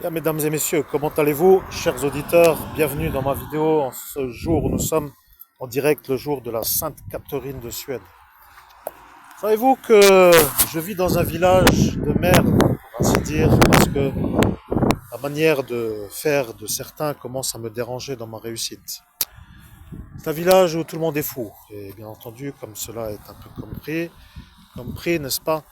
Bien, mesdames et messieurs, comment allez-vous, chers auditeurs? Bienvenue dans ma vidéo en ce jour où nous sommes en direct, le jour de la Sainte Catherine de Suède. Savez-vous que je vis dans un village de merde, pour ainsi dire, parce que la manière de faire de certains commence à me déranger dans ma réussite. C'est un village où tout le monde est fou, et bien entendu, comme cela est un peu compris, n'est-ce pas?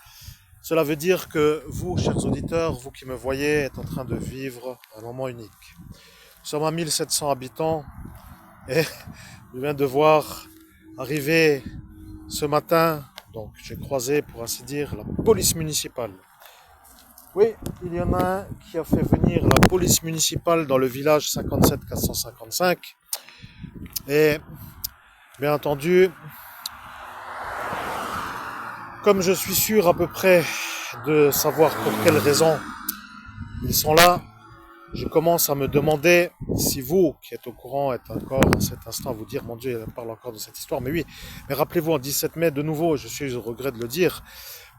Cela veut dire que vous, chers auditeurs, vous qui me voyez, êtes en train de vivre un moment unique. Nous sommes à 1700 habitants et je viens de voir arriver ce matin, donc j'ai croisé, pour ainsi dire, la police municipale. Oui, il y en a un qui a fait venir la police municipale dans le village 57 455 et bien entendu, comme je suis sûr à peu près de savoir pour quelles raisons ils sont là, je commence à me demander si vous, qui êtes au courant, êtes encore à cet instant à vous dire, mon Dieu, elle parle encore de cette histoire. Mais oui, mais rappelez-vous, en 17 mai, de nouveau, je suis au regret de le dire,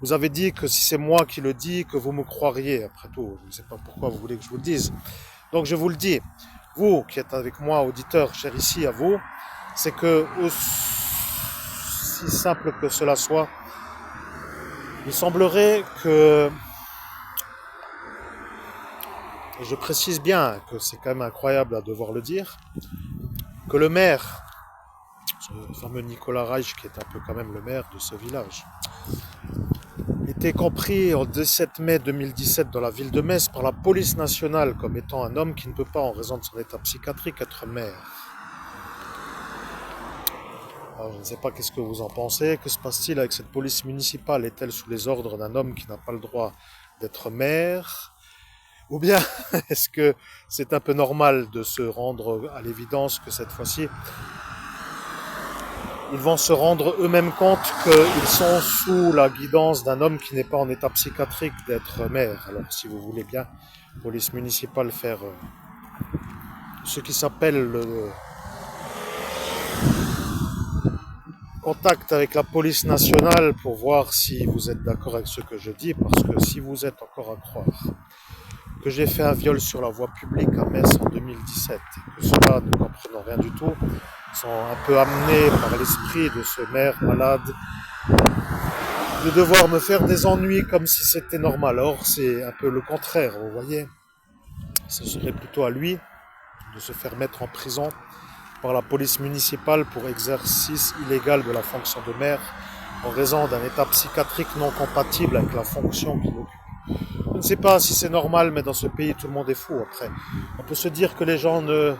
vous avez dit que si c'est moi qui le dis, que vous me croiriez. Après tout, je ne sais pas pourquoi vous voulez que je vous le dise. Donc je vous le dis, vous qui êtes avec moi, auditeurs, chers ici à vous, c'est que, aussi simple que cela soit, il semblerait que, et je précise bien que c'est quand même incroyable à devoir le dire, que le maire, ce fameux Nicolas Reich, qui est un peu quand même le maire de ce village, était compris en 17 mai 2017 dans la ville de Metz par la police nationale comme étant un homme qui ne peut pas, en raison de son état psychiatrique, être maire. Alors, je ne sais pas qu'est-ce que vous en pensez. Que se passe-t-il avec cette police municipale? Est-elle sous les ordres d'un homme qui n'a pas le droit d'être maire? Ou bien est-ce que c'est un peu normal de se rendre à l'évidence que cette fois-ci, ils vont se rendre eux-mêmes compte qu'ils sont sous la guidance d'un homme qui n'est pas en état psychiatrique d'être maire. Alors si vous voulez bien, police municipale, faire ce qui s'appelle le contact avec la police nationale pour voir si vous êtes d'accord avec ce que je dis, parce que si vous êtes encore à croire que j'ai fait un viol sur la voie publique à Metz en 2017, et que ceux-là, ne comprenant rien du tout, sont un peu amenés par l'esprit de ce maire malade de devoir me faire des ennuis comme si c'était normal. Or, c'est un peu le contraire, vous voyez. Ce serait plutôt à lui de se faire mettre en prison par la police municipale pour exercice illégal de la fonction de maire en raison d'un état psychiatrique non compatible avec la fonction qu'il occupe. Je ne sais pas si c'est normal, mais dans ce pays, tout le monde est fou. Après, on peut se dire que les gens ne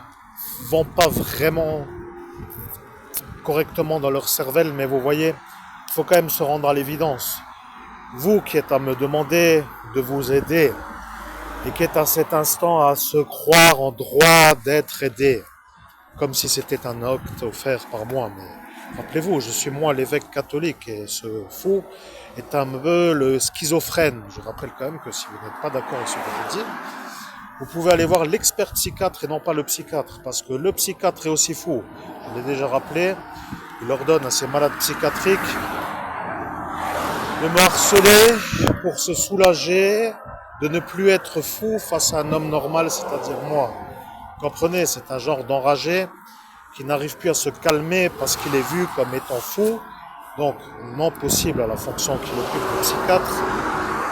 vont pas vraiment correctement dans leur cervelle, mais vous voyez, il faut quand même se rendre à l'évidence. Vous qui êtes à me demander de vous aider et qui êtes à cet instant à se croire en droit d'être aidé, comme si c'était un acte offert par moi. Mais rappelez-vous, je suis moi l'évêque catholique et ce fou est un peu le schizophrène. Je rappelle quand même que si vous n'êtes pas d'accord avec ce que je dis, vous pouvez aller voir l'expert psychiatre et non pas le psychiatre, parce que le psychiatre est aussi fou. Je l'ai déjà rappelé, il ordonne à ses malades psychiatriques de me harceler pour se soulager, de ne plus être fou face à un homme normal, c'est-à-dire moi. Comprenez, c'est un genre d'enragé qui n'arrive plus à se calmer parce qu'il est vu comme étant fou, donc non possible à la fonction qu'il occupe de psychiatre.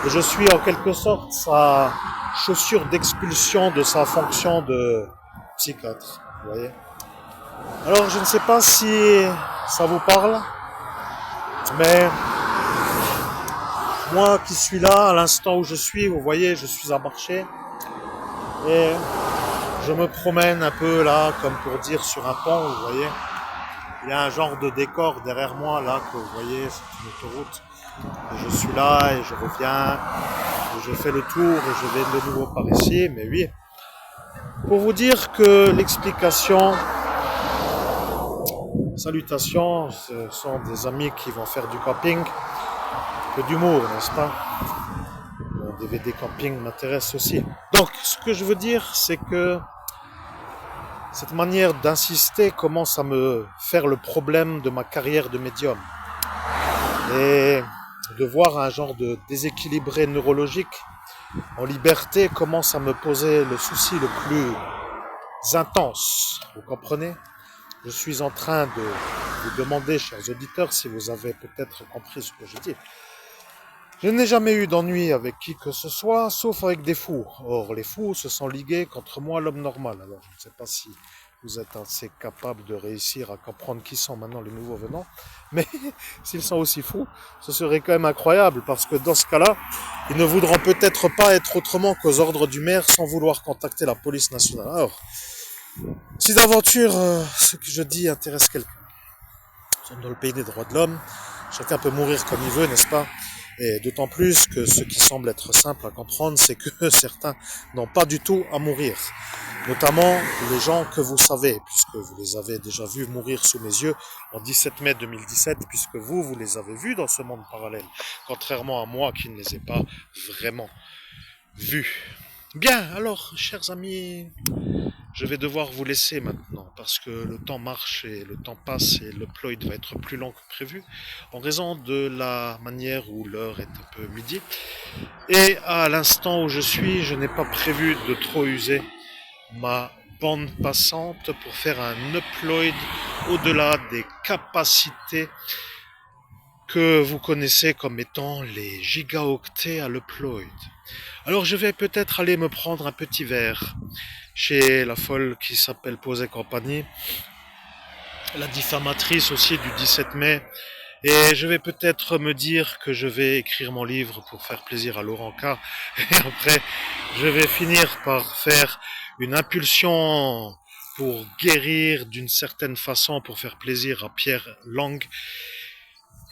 Et je suis en quelque sorte sa chaussure d'expulsion de sa fonction de psychiatre, vous voyez. Alors je ne sais pas si ça vous parle, mais moi qui suis là, à l'instant où je suis, vous voyez, je suis à marcher et je me promène un peu là, comme pour dire sur un pont, vous voyez. Il y a un genre de décor derrière moi là, que vous voyez, c'est une autoroute. Et je suis là et je reviens, et je fais le tour et je vais de nouveau par ici, mais oui. Pour vous dire que l'explication, salutations, ce sont des amis qui vont faire du camping, que d'humour, n'est-ce pas? Mon DVD camping m'intéresse aussi. Donc, ce que je veux dire, c'est que cette manière d'insister commence à me faire le problème de ma carrière de médium. Et de voir un genre de déséquilibré neurologique en liberté commence à me poser le souci le plus intense. Vous comprenez? Je suis en train de vous demander, chers auditeurs, si vous avez peut-être compris ce que je dis. Je n'ai jamais eu d'ennui avec qui que ce soit, sauf avec des fous. Or, les fous se sont ligués contre moi, l'homme normal. Alors, je ne sais pas si vous êtes assez capable de réussir à comprendre qui sont maintenant les nouveaux venants. Mais s'ils sont aussi fous, ce serait quand même incroyable, parce que dans ce cas-là, ils ne voudront peut-être pas être autrement qu'aux ordres du maire sans vouloir contacter la police nationale. Alors, si d'aventure ce que je dis intéresse quelqu'un, nous sommes dans le pays des droits de l'homme, chacun peut mourir comme il veut, n'est-ce pas? Et d'autant plus que ce qui semble être simple à comprendre, c'est que certains n'ont pas du tout à mourir. Notamment les gens que vous savez, puisque vous les avez déjà vus mourir sous mes yeux en 17 mai 2017, puisque vous les avez vus dans ce monde parallèle, contrairement à moi qui ne les ai pas vraiment vus. Bien, alors, chers amis, je vais devoir vous laisser maintenant parce que le temps marche et le temps passe et le ploy va être plus long que prévu en raison de la manière où l'heure est un peu midi. Et à l'instant où je suis, je n'ai pas prévu de trop user ma bande passante pour faire un upload au-delà des capacités que vous connaissez comme étant les gigaoctets à l'upload. Alors je vais peut-être aller me prendre un petit verre chez la folle qui s'appelle Pose et compagnie, la diffamatrice aussi du 17 mai, et je vais peut-être me dire que je vais écrire mon livre pour faire plaisir à Laurent K, et après je vais finir par faire une impulsion pour guérir d'une certaine façon, pour faire plaisir à Pierre Lang,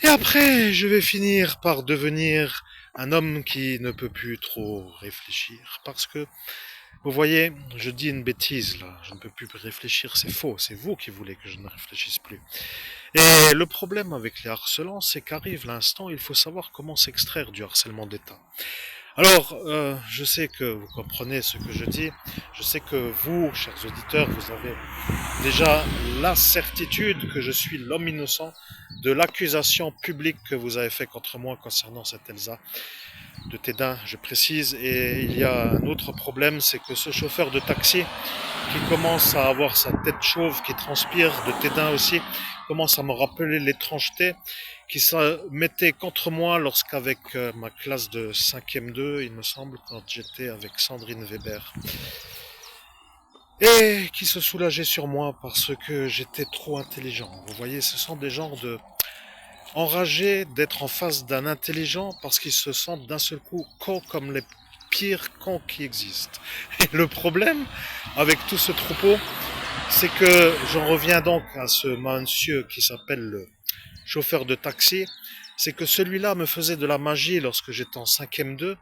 et après je vais finir par devenir un homme qui ne peut plus trop réfléchir, parce que vous voyez, je dis une bêtise là, je ne peux plus réfléchir, c'est faux, c'est vous qui voulez que je ne réfléchisse plus. Et le problème avec les harcelants, c'est qu'arrive l'instant, il faut savoir comment s'extraire du harcèlement d'État. Alors, je sais que vous comprenez ce que je dis, je sais que vous, chers auditeurs, vous avez déjà la certitude que je suis l'homme innocent de l'accusation publique que vous avez faite contre moi concernant cette Elsa de Tédin, je précise. Et il y a un autre problème, c'est que ce chauffeur de taxi qui commence à avoir sa tête chauve, qui transpire de Tédin aussi, commence à me rappeler l'étrangeté qui se mettait contre moi lorsqu'avec ma classe de 5e 2, il me semble, quand j'étais avec Sandrine Weber, et qui se soulageait sur moi parce que j'étais trop intelligent. Vous voyez, ce sont des genres de enragés d'être en face d'un intelligent parce qu'ils se sentent d'un seul coup cons comme les pires cons qui existent. Et le problème avec tout ce troupeau, c'est que j'en reviens donc à ce monsieur qui s'appelle le chauffeur de taxi, c'est que celui-là me faisait de la magie lorsque j'étais en 5e 2,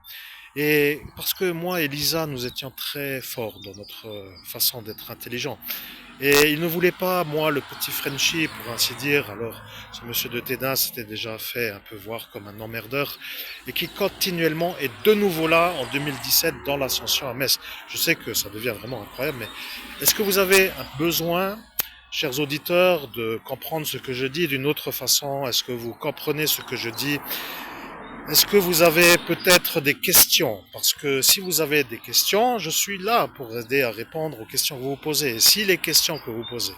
et parce que moi et Lisa, nous étions très forts dans notre façon d'être intelligent. Et il ne voulait pas, moi, le petit Frenchie, pour ainsi dire. Alors, ce monsieur de Tédin s'était déjà fait un peu voir comme un emmerdeur, et qui continuellement est de nouveau là, en 2017, dans l'ascension à Metz. Je sais que ça devient vraiment incroyable, mais est-ce que vous avez un besoin, chers auditeurs, de comprendre ce que je dis d'une autre façon? Est-ce que vous comprenez ce que je dis? Est-ce que vous avez peut-être des questions? Parce que si vous avez des questions, je suis là pour aider à répondre aux questions que vous vous posez. Et si les questions que vous posez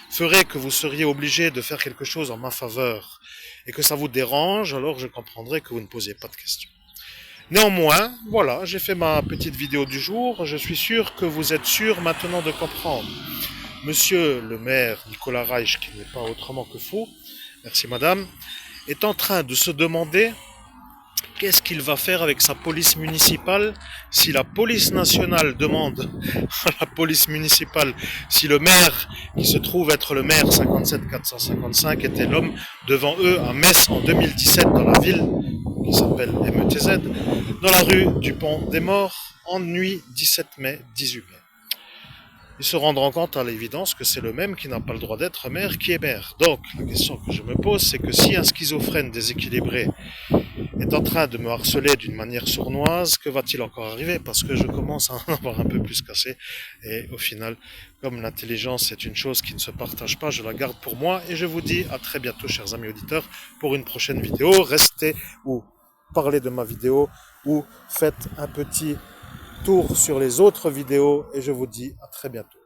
feraient que vous seriez obligé de faire quelque chose en ma faveur et que ça vous dérange, alors je comprendrais que vous ne posiez pas de questions. Néanmoins, voilà, j'ai fait ma petite vidéo du jour. Je suis sûr que vous êtes sûr maintenant de comprendre. Monsieur le maire Nicolas Reich, qui n'est pas autrement que fou, merci madame, est en train de se demander qu'est-ce qu'il va faire avec sa police municipale si la police nationale demande à la police municipale si le maire, qui se trouve être le maire 57 455, était l'homme devant eux à Metz en 2017 dans la ville qui s'appelle METZ, dans la rue du Pont des Morts, en nuit 17 mai, 18 mai. Ils se rendront compte à l'évidence que c'est le même qui n'a pas le droit d'être maire qui est maire. Donc, la question que je me pose, c'est que si un schizophrène déséquilibré est en train de me harceler d'une manière sournoise, que va-t-il encore arriver? Parce que je commence à en avoir un peu plus cassé. Et au final, comme l'intelligence est une chose qui ne se partage pas, je la garde pour moi. Et je vous dis à très bientôt, chers amis auditeurs, pour une prochaine vidéo. Restez où parler de ma vidéo ou faites un petit tour sur les autres vidéos et je vous dis à très bientôt.